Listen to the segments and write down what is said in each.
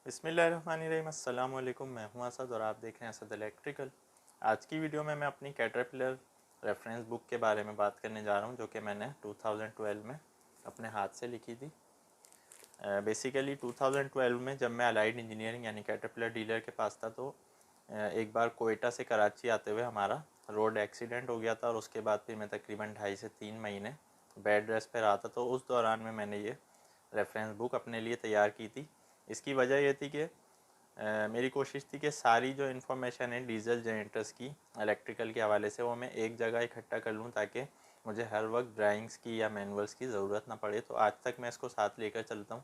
बिस्मिल्लाहिर्रहमानिर्रहीम। अस्सलाम वालेकुम। मैं हूं असद और आप देख रहे हैं असद इलेक्ट्रिकल। आज की वीडियो में मैं अपनी कैटरपिलर रेफरेंस बुक के बारे में बात करने जा रहा हूं, जो कि मैंने 2012 में अपने हाथ से लिखी थी। बेसिकली 2012 में जब मैं अलाइड इंजीनियरिंग यानी कैटरपिलर डीलर के पास था, तो एक बार कोयटा से कराची आते हुए हमारा रोड एक्सीडेंट हो गया था और उसके बाद फिर मैं तकरीबन 2.5 से 3 महीने बेड रेस्ट पर रहा था। तो उस दौरान में मैंने ये रेफरेंस बुक अपने लिए तैयार की थी। इसकी वजह यह थी कि मेरी कोशिश थी कि सारी जो इन्फॉर्मेशन है डीजल जनरेटर्स की इलेक्ट्रिकल के हवाले से वो मैं एक जगह इकट्ठा कर लूँ, ताकि मुझे हर वक्त ड्राइंग्स की या मैनुअल्स की ज़रूरत ना पड़े। तो आज तक मैं इसको साथ लेकर चलता हूँ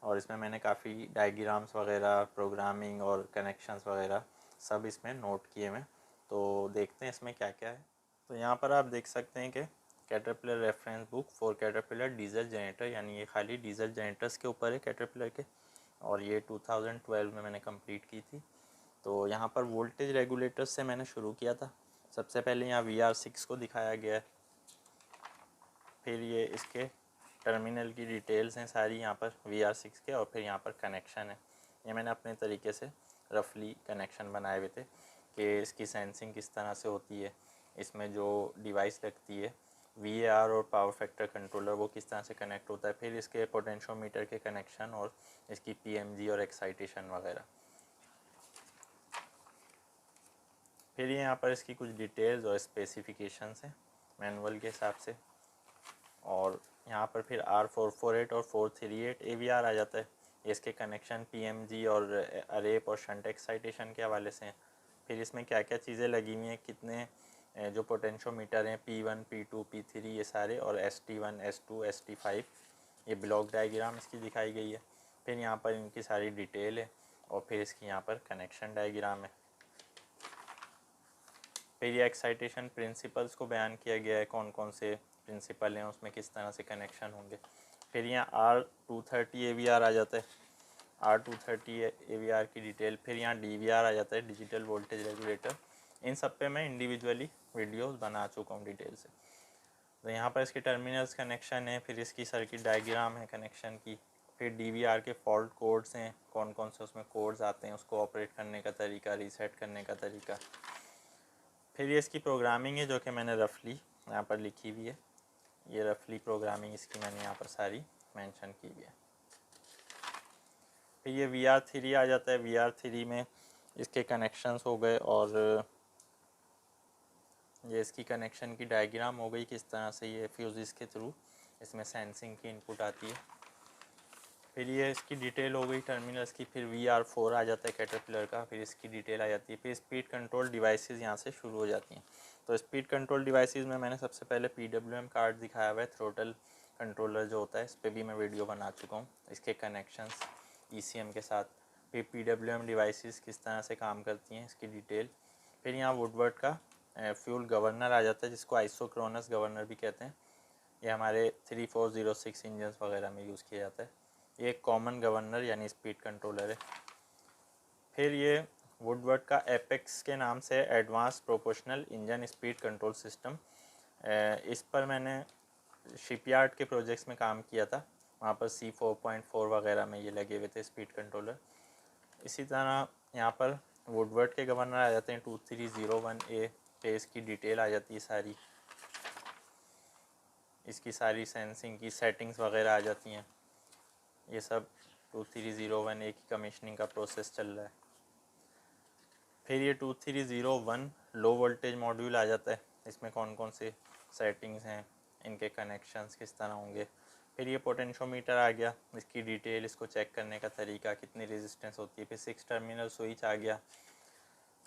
और इसमें मैंने काफ़ी डायग्राम्स वगैरह, प्रोग्रामिंग और कनेक्शंस वगैरह सब इसमें नोट किए हैं। तो देखते हैं इसमें क्या क्या है। तो यहाँ पर आप देख सकते हैं कि caterpillar reference book for caterpillar diesel generator, यानी ये खाली डीजल जनरेटर्स के ऊपर है कैटरपिलर के, और ये 2012 में मैंने कंप्लीट की थी। तो यहाँ पर वोल्टेज रेगुलेटर्स से मैंने शुरू किया था। सबसे पहले यहाँ VR6 को दिखाया गया है, फिर ये इसके टर्मिनल की डिटेल्स हैं सारी यहाँ पर VR6 के, और फिर यहाँ पर कनेक्शन है। ये मैंने अपने तरीके से रफली कनेक्शन बनाए हुए थे कि इसकी सेंसिंग किस तरह से होती है, इसमें जो डिवाइस लगती है VAR और पावर फैक्टर कंट्रोलर वो किस तरह से कनेक्ट होता है, फिर इसके पोटेंशियोमीटर के कनेक्शन और इसकी PMG और एक्साइटेशन वगैरह। फिर यहाँ पर इसकी कुछ डिटेल्स और स्पेसिफिकेशंस हैं मैनुअल के हिसाब से, और यहाँ पर फिर R448 और 438 AVR आ जाता है। इसके कनेक्शन PMG और अरेप और शंट एक्साइटेशन के हवाले से हैं। फिर इसमें क्या क्या चीज़ें लगी हुई हैं, कितने जो पोटेंशियोमीटर हैं P1 P2 P3 ये सारे, और ST1 S2 ST5 ये ब्लॉक डायग्राम इसकी दिखाई गई है। फिर यहाँ पर इनकी सारी डिटेल है और फिर इसकी यहाँ पर कनेक्शन डायग्राम है। फिर ये एक्साइटेशन प्रिंसिपल्स को बयान किया गया है, कौन कौन से प्रिंसिपल हैं, उसमें किस तरह से कनेक्शन होंगे। फिर यहाँ R230 AVR आ जाता है, R230 AVR की डिटेल। फिर यहाँ DVR आ जाता है, डिजिटल वोल्टेज रेगुलेटर। इन सब पे मैं इंडिविजुअली वीडियोस बना चुका हूँ डिटेल से। तो यहाँ पर इसके टर्मिनल्स कनेक्शन है, फिर इसकी सर्किट डायग्राम है कनेक्शन की। फिर DVR के फॉल्ट कोड्स हैं, कौन कौन से उसमें कोड्स आते हैं, उसको ऑपरेट करने का तरीका, रीसेट करने का तरीका। फिर ये इसकी प्रोग्रामिंग है जो कि मैंने रफली यहाँ पर लिखी हुई है। ये रफली प्रोग्रामिंग इसकी मैंने यहाँ पर सारी मेंशन की हुई है। फिर ये VR3 आ जाता है। VR3 में इसके कनेक्शंस हो गए और ये इसकी कनेक्शन की डायग्राम हो गई, किस तरह से ये फ्यूज़ के थ्रू इसमें सेंसिंग की इनपुट आती है। फिर ये इसकी डिटेल हो गई टर्मिनल्स की। फिर VR4 आ जाता है कैटरपिलर का, फिर इसकी डिटेल आ जाती है। फिर स्पीड कंट्रोल डिवाइसेस यहाँ से शुरू हो जाती हैं। तो स्पीड कंट्रोल डिवाइसेस में मैंने सबसे पहले PWM कार्ड दिखाया हुआ है, थ्रोटल कंट्रोलर जो होता है, इस पर भी मैं वीडियो बना चुका हूँ, इसके कनेक्शंस ECM के साथ। फिर PWM डिवाइसेस किस तरह से काम करती हैं, इसकी डिटेल। फिर यहाँ वुडवर्ड का फ्यूल गवर्नर आ जाता है, जिसको आइसोक्रोनस गवर्नर भी कहते हैं। ये हमारे 3406 इंजन्स वगैरह में यूज़ किया जाता है। ये एक कॉमन गवर्नर यानी स्पीड कंट्रोलर है। फिर ये वुडवर्ड का एपेक्स के नाम से advance proportional engine speed control system, इस पर मैंने शिपयार्ड के प्रोजेक्ट्स में काम किया था, वहाँ पर C4.4 वगैरह में ये लगे हुए थे स्पीड कंट्रोलर। इसी तरह यहाँ पर वुडवर्ड के गवर्नर आ जाते हैं 2301A पे, इसकी डिटेल आ जाती है सारी, इसकी सारी सेंसिंग की सेटिंग्स वगैरह आ जाती हैं। ये सब 2301A की कमीशनिंग का प्रोसेस चल रहा है। फिर ये 2301 लो वोल्टेज मॉड्यूल आ जाता है, इसमें कौन कौन से सेटिंग्स हैं, इनके कनेक्शंस किस तरह होंगे। फिर ये पोटेंशियोमीटर आ गया, इसकी डिटेल, इसको चेक करने का तरीका, कितनी रेजिस्टेंस होती है। फिर 6 टर्मिनल स्विच आ गया।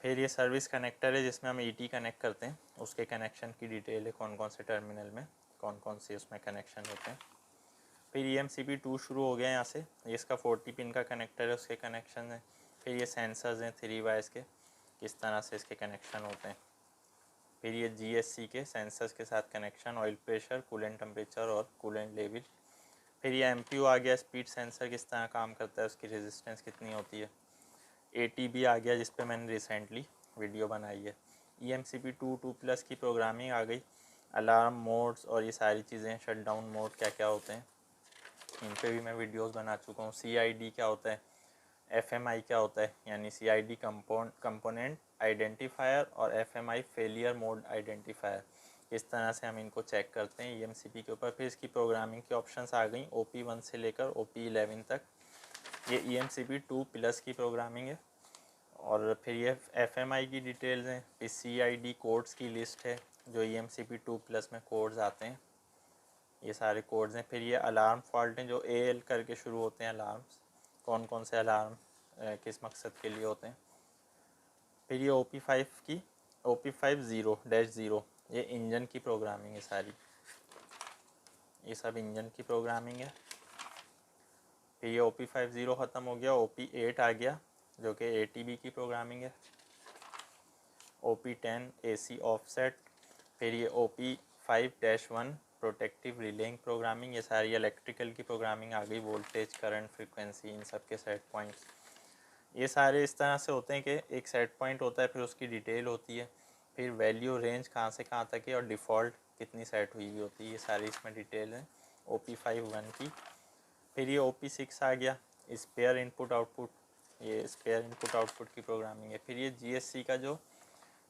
फिर ये सर्विस कनेक्टर है जिसमें हम ET कनेक्ट करते हैं, उसके कनेक्शन की डिटेल है, कौन कौन से टर्मिनल में कौन कौन से उसमें कनेक्शन होते हैं। फिर EMCP2 शुरू हो गया यहाँ से, ये इसका 40 पिन का कनेक्टर है, उसके कनेक्शन है। फिर ये सेंसर्स हैं 3 वायर्स के, किस तरह से इसके कनेक्शन होते हैं। फिर ये GSC के सेंसर्स के साथ connection, oil pressure, coolant temperature और कूलेंट लेवल। फिर ये MPU आ गया, स्पीड सेंसर किस तरह काम करता है, उसकी रेजिस्टेंस कितनी होती है। ATB आ गया, जिस पे मैंने रिसेंटली वीडियो बनाई है। EMCP2 की प्रोग्रामिंग आ गई, अलार्म मोड्स और ये सारी चीज़ें, शट डाउन मोड क्या क्या होते हैं, इन पे भी मैं वीडियोस बना चुका हूँ। CID क्या होता है, FMI क्या होता है, यानी CID कंपोनेंट आइडेंटिफायर और FMI फेलियर मोड आइडेंटिफायर, किस तरह से हम इनको चेक करते हैं EMCP के ऊपर। फिर इसकी प्रोग्रामिंग की ऑप्शंस आ गई OP1 से लेकर OP11 तक। ये EMCP 2+ की प्रोग्रामिंग है। और फिर ये FMI की डिटेल्स हैं। फिर CID कोड्स की लिस्ट है जो EMCP 2+ में कोड्स आते हैं, ये सारे कोड्स हैं। फिर ये अलार्म फॉल्ट हैं जो AL करके शुरू होते हैं अलार्म्स, कौन कौन से अलार्म किस मकसद के लिए होते हैं। फिर ये OP50-0, ये इंजन की प्रोग्रामिंग है सारी, ये सब इंजन की प्रोग्रामिंग है। फिर ये OP50 ख़त्म हो गया, OP8 आ गया जो कि ATB की प्रोग्रामिंग है। OP10 AC offset. फिर ये OP5-1 प्रोटेक्टिव रिलेइंग प्रोग्रामिंग, ये सारी इलेक्ट्रिकल की प्रोग्रामिंग आ गई, वोल्टेज करंट फ्रीक्वेंसी इन सब के सेट पॉइंट्स। ये सारे इस तरह से होते हैं कि एक सेट पॉइंट होता है, फिर उसकी डिटेल होती है, फिर वैल्यू रेंज कहाँ से कहाँ तक है और डिफ़ॉल्ट कितनी सेट हुई होती है, ये सारी इसमें डिटेल है OP51 की। फिर ये OP6 आ गया, स्पेयर इनपुट आउटपुट, ये स्पेयर इनपुट आउटपुट की प्रोग्रामिंग है। फिर ये GSC का जो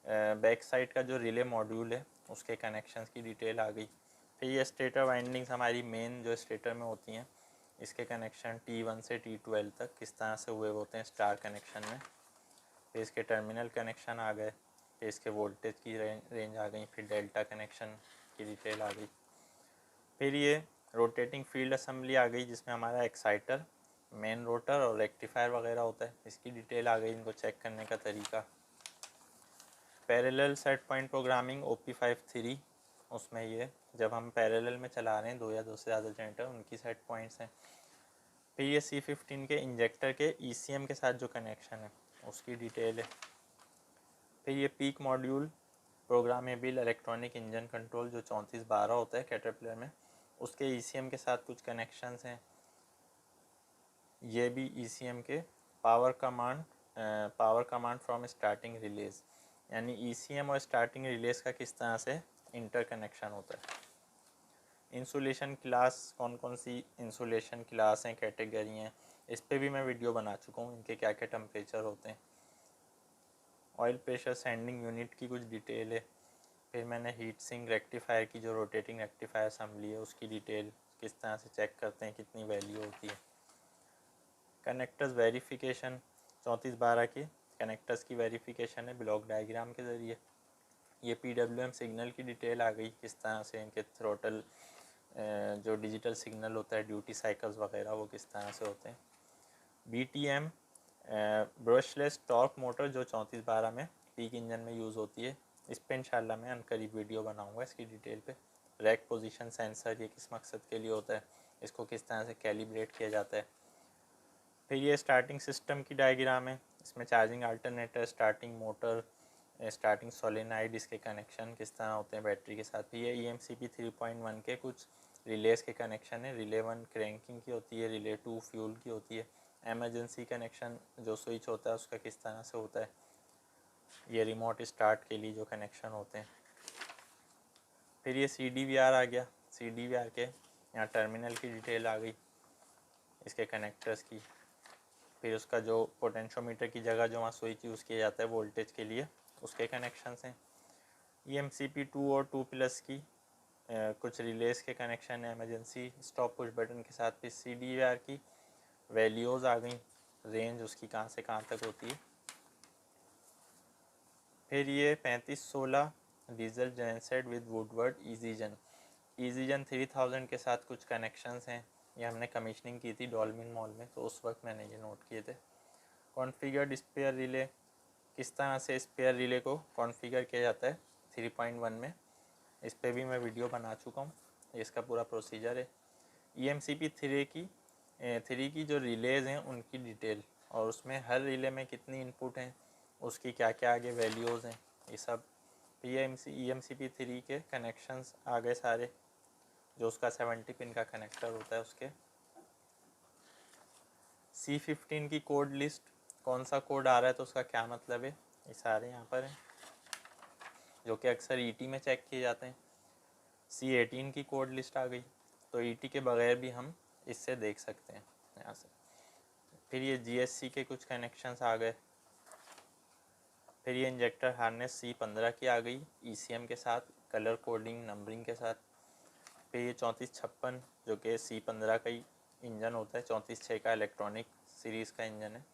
बैक साइड का जो रिले मॉड्यूल है उसके कनेक्शंस की डिटेल आ गई। फिर ये स्टेटर वाइंडिंग्स हमारी मेन जो स्टेटर में होती हैं, इसके कनेक्शन T1 से T12 तक किस तरह से हुए होते हैं स्टार कनेक्शन में। फिर इसके टर्मिनल कनेक्शन आ गए, फिर इसके वोल्टेज की रेंज आ गई, फिर डेल्टा कनेक्शन की डिटेल आ गई। फिर ये रोटेटिंग फील्ड असेंबली आ गई जिसमें हमारा एक्साइटर, मेन रोटर और रेक्टिफायर वगैरह होता है, इसकी डिटेल आ गई, इनको चेक करने का तरीका। Parallel set point programming OP53, उसमें ये जब हम पैरेलल में चला रहे हैं दो या दो से ज़्यादा जनरेटर, उनकी सेट पॉइंट्स हैं। फिर ये C15 के इंजेक्टर के ECM के साथ जो कनेक्शन है उसकी डिटेल है। फिर ये peak module programmable electronic engine control जो 3412 होता है कैटरपिलर में, उसके ECM के साथ कुछ कनेक्शंस हैं। ये भी ECM के power command from starting release, यानी ECM और स्टार्टिंग रिलेज का किस तरह से इंटर कनेक्शन होता है। इंसुलेशन क्लास, कौन कौन सी इंसुलेशन क्लास हैं, कैटेगरी हैं, इस पे भी मैं वीडियो बना चुका हूँ, इनके क्या क्या टेम्परेचर होते हैं। ऑयल प्रेशर सेंडिंग यूनिट की कुछ डिटेल है। फिर मैंने हीट सिंक रेक्टिफायर की जो रोटेटिंग रेक्टिफायर असेंबली है उसकी डिटेल, किस तरह से चेक करते हैं कितनी वैल्यू होती है। कनेक्टर्स वेरिफिकेशन 3412 की कनेक्टर्स की वेरिफिकेशन है ब्लॉक डायग्राम के ज़रिए। ये PWM सिग्नल की डिटेल आ गई, किस तरह से इनके थ्रोटल जो डिजिटल सिग्नल होता है, ड्यूटी साइकिल्स वगैरह, वो किस तरह से होते हैं। BTM ब्रशलेस टॉर्क मोटर जो 3412 में पीक इंजन में यूज़ होती है, इस पर इंशाल्लाह मैं अनकरीब वीडियो बनाऊंगा इसकी डिटेल पे। रैक पोजीशन सेंसर, ये किस मकसद के लिए होता है, इसको किस तरह से कैलिब्रेट किया जाता है। फिर ये स्टार्टिंग सिस्टम की डायग्राम है, इसमें charging alternator, starting motor, starting solenoid, इसके कनेक्शन किस तरह होते हैं बैटरी के साथ। फिर ये EMCP 3.1 के कुछ रिलेज के कनेक्शन है, रिले 1 क्रैंकिंग की होती है, रिले 2 फ्यूल की होती है। एमरजेंसी कनेक्शन जो स्विच होता है उसका किस तरह से होता है। ये रिमोट स्टार्ट के लिए जो कनेक्शन होते हैं। फिर ये CDVR आ गया, CDVR के यहाँ टर्मिनल की डिटेल आ गई, इसके कनेक्टर्स की। फिर उसका जो पोटेंशियोमीटर की जगह जो वहाँ स्विच यूज़ किया जाता है वोल्टेज के लिए, उसके कनेक्शंस हैं। EMCP 2 और 2+ की कुछ रिलेज के कनेक्शन है एमरजेंसी स्टॉप पुश बटन के साथ। फिर CDVR की वैल्यूज़ आ गई, रेंज उसकी कहाँ से कहाँ तक होती है। फिर ये 3516 डीजल जेनसेट विद वुडवर्ड ईजीजन 3000 के साथ कुछ कनेक्शंस हैं। ये हमने कमीशनिंग की थी डॉल्मिन मॉल में, तो उस वक्त मैंने ये नोट किए थे। कॉन्फ़िगर्ड स्पेयर रिले, किस तरह से स्पेयर रिले को कॉन्फ़िगर किया जाता है 3.1 में, इस पर भी मैं वीडियो बना चुका हूँ, इसका पूरा प्रोसीजर है। EMCP 3 की जो रिलेज़ हैं उनकी डिटेल, और उसमें हर रिले में कितनी इनपुट हैं, उसकी क्या क्या आगे वैल्यूज़ हैं, ये सब। EMCP 3 के कनेक्शंस आ गए सारे, जो उसका 70 पिन का कनेक्टर होता है उसके। C15 की कोड लिस्ट, कौन सा कोड आ रहा है तो उसका क्या मतलब है, ये सारे यहाँ पर हैं, जो कि अक्सर ET में चेक किए जाते हैं। C18 की कोड लिस्ट आ गई, तो ET के बगैर भी हम इससे देख सकते हैं यहाँ से। फिर ये GSC के कुछ कनेक्शंस आ गए। फिर ये इंजेक्टर हार्नेस C15 की आ गई ECM के साथ, कलर कोडिंग नंबरिंग के साथ। फिर ये 3456 जो कि C15 का ही इंजन होता है, 34/6 का इलेक्ट्रॉनिक सीरीज़ का इंजन है,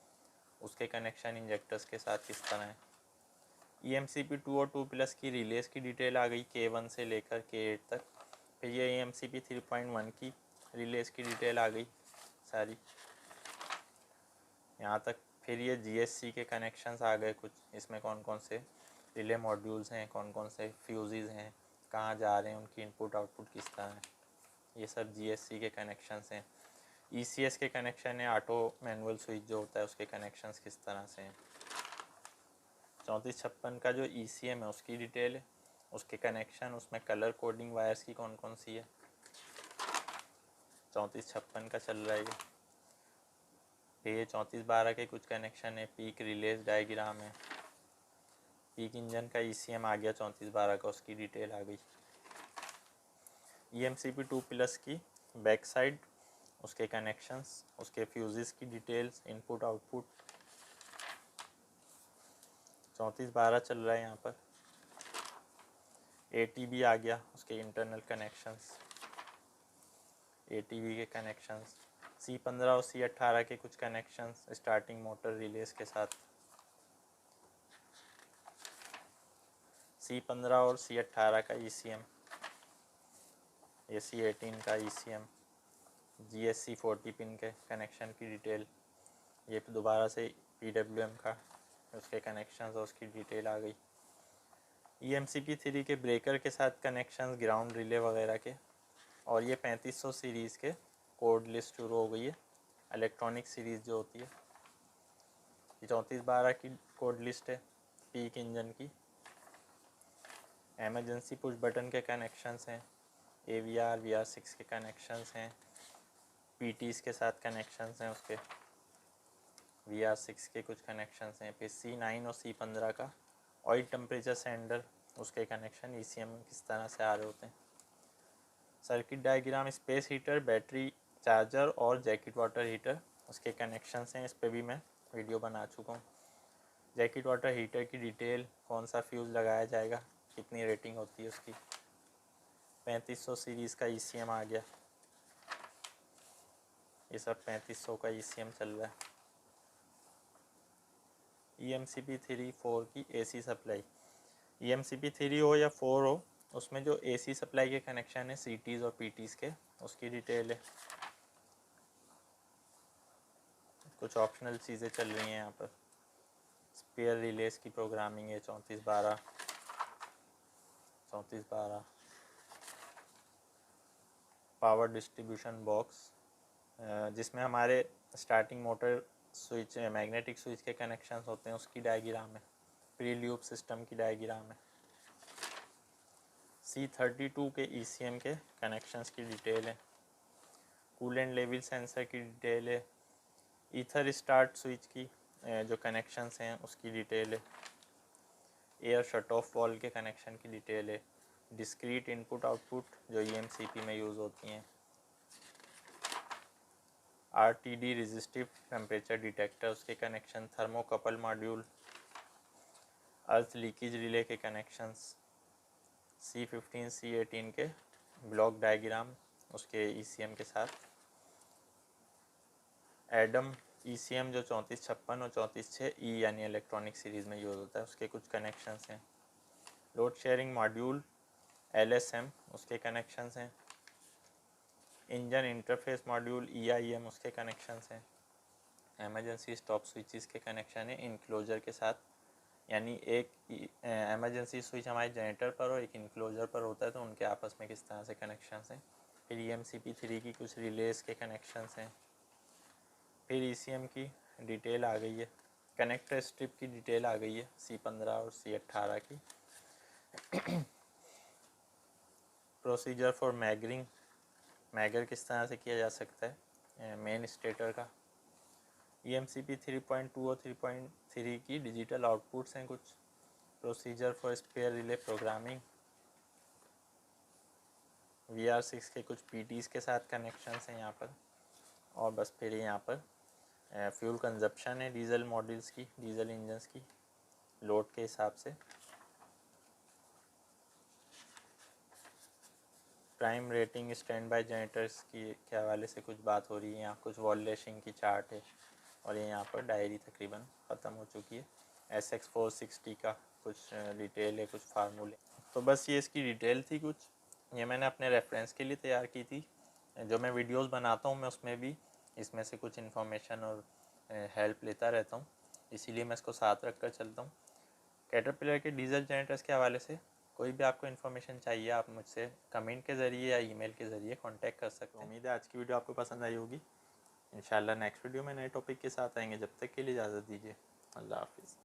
उसके कनेक्शन इंजेक्टर्स के साथ किस तरह है। EMCP 2 और 2+ की रिलेज की डिटेल आ गई K1 से लेकर K8 तक। फिर ये EMCP 3.1 की रिलेज की डिटेल आ गई सारी यहाँ तक। फिर ये GSC के कनेक्शंस आ गए कुछ, इसमें कौन कौन से रिले मॉड्यूल्स हैं, कौन कौन से फ्यूजेस हैं, कहाँ जा रहे हैं, उनकी इनपुट आउटपुट किस तरह है, ये सब GSC के कनेक्शंस हैं। ECS के कनेक्शन है, ऑटो मैनुअल स्विच जो होता है उसके कनेक्शंस किस तरह से हैं। 3456 का जो ECM है उसकी डिटेल है, उसके कनेक्शन, उसमें कलर कोडिंग वायर्स की कौन कौन सी है, 3456 का चल रहा है ये 3412 के कुछ कनेक्शन है, पीक रिलेज डायग्राम है, पीक इंजन का ECM आ गया 3412 का, उसकी डिटेल आ गई। EMCP 2+ की बैक साइड, उसके कनेक्शंस, उसके फ्यूजेस की डिटेल्स, इनपुट आउटपुट 3412 चल रहा है यहाँ पर। ATB आ गया, उसके इंटरनल कनेक्शंस, ATB के कनेक्शंस, C15 और C18 के कुछ कनेक्शंस स्टार्टिंग मोटर रिलेज के साथ, C15 और C18 का ECM, AC18 का ECM, GSC 40 पिन के कनेक्शन की डिटेल, ये दोबारा से PWM का उसके कनेक्शंस और उसकी डिटेल आ गई। EMCP 3 के ब्रेकर के साथ कनेक्शंस, ग्राउंड रिले वगैरह के। और ये 3500 सीरीज़ के कोड लिस्ट शुरू हो गई है, इलेक्ट्रॉनिक सीरीज़ जो होती है। 3412 की कोड लिस्ट है, पीक इंजन की। एमरजेंसी पुश बटन के कनेक्शंस हैं, AVR VR6 के कनेक्शंस हैं, PTs के साथ कनेक्शंस हैं उसके, VR6 के कुछ कनेक्शंस हैं। फिर C9 और C15 का ऑयल टेम्परेचर सेंडर, उसके कनेक्शन ECM किस तरह से आ रहे होते हैं। Circuit diagram, space heater, battery charger और जैकेट वाटर हीटर, उसके कनेक्शंस हैं। इस पर भी मैं वीडियो बना चुका हूँ। जैकेट वाटर हीटर की डिटेल, कौन सा फ्यूज़ लगाया जाएगा, कितनी रेटिंग होती है उसकी। 3500 सीरीज़ का ECM आ गया, ये सब 3500 का ECM चल रहा है। EMCP 3-4 की AC सप्लाई, EMCP 3 हो या 4 हो, उसमें जो AC सप्लाई के कनेक्शन है CTs और PTs के, उसकी डिटेल है। कुछ ऑप्शनल चीज़ें चल रही हैं यहाँ पर। स्पेयर रिलेज की प्रोग्रामिंग है 3412, पावर डिस्ट्रीब्यूशन बॉक्स, जिसमें हमारे starting motor switch, magnetic switch के कनेक्शंस होते हैं, उसकी डायग्राम है। प्री लूप सिस्टम की डायग्राम है। C32 के ECM के कनेक्शंस की डिटेल है। कूलेंट लेवल सेंसर की डिटेल है। ईथर स्टार्ट स्विच की जो कनेक्शंस हैं उसकी डिटेल है। एयर शट ऑफ वॉल के कनेक्शन की डिटेल है। डिस्क्रीट इनपुट आउटपुट जो EMCP में यूज़ होती हैं। RTD रेजिस्टिव टेम्परेचर डिटेक्टर, उसके कनेक्शन। थर्मोकपल मॉड्यूल, अर्थ लीकेज रिले के कनेक्शंस। C15 C18 के ब्लॉक डायग्राम, उसके ECM के साथ। एडम ECM जो 3456 और 34/6 यानी इलेक्ट्रॉनिक सीरीज़ में यूज़ होता है, उसके कुछ कनेक्शंस हैं। लोड शेयरिंग मॉड्यूल LSM, उसके कनेक्शंस हैं। इंजन इंटरफेस मॉड्यूल EIM, उसके कनेक्शंस हैं। एमरजेंसी स्टॉप स्विचेस के कनेक्शन है इनक्लोजर के साथ, यानी एक एमरजेंसी स्विच हमारे जनरेटर पर और एक इनक्लोजर पर होता है, तो उनके आपस में किस तरह से कनेक्शंस हैं। फिर EMCP 3 की कुछ रिलेज के कनेक्शंस हैं। फिर ECM की डिटेल आ गई है। कनेक्टर स्ट्रिप की डिटेल आ गई है C15 और C18 की। प्रोसीजर फॉर मैगरिंग, मैगर किस तरह से किया जा सकता है मेन स्टेटर का। EMCP 3.2 और 3.3 की डिजिटल आउटपुट्स हैं कुछ। Procedure for spare relay programming, VR6 के कुछ PTs के साथ कनेक्शंस हैं यहाँ पर। और बस फिर यहाँ पर फ्यूल कंजप्शन है डीजल मॉडल्स की, डीजल इंजन्स की लोड के हिसाब से। Prime rating stand by generators की के हवाले से कुछ बात हो रही है। यहाँ कुछ वॉल लैशिंग की चार्ट है और ये यहाँ पर डायरी तकरीबन ख़त्म हो चुकी है। SX460 का कुछ डिटेल है, कुछ फार्मूले। तो बस ये इसकी डिटेल थी कुछ, ये मैंने अपने रेफरेंस के लिए तैयार की थी। जो मैं वीडियोस बनाता हूँ मैं उसमें भी इसमें से कुछ इन्फॉर्मेशन और हेल्प लेता रहता हूँ, इसीलिए मैं इसको साथ रख कर चलता हूँ। कैटरपिलर के डीजल जनरेटर्स के हवाले से कोई भी आपको इन्फॉर्मेशन चाहिए आप मुझसे कमेंट के ज़रिए या ईमेल के ज़रिए कांटेक्ट कर सकते हैं। उम्मीद है आज की वीडियो आपको पसंद आई होगी। इंशाल्लाह नेक्स्ट वीडियो में नए टॉपिक के साथ आएंगे। जब तक के लिए इजाज़त दीजिए। अल्लाह हाफिज़।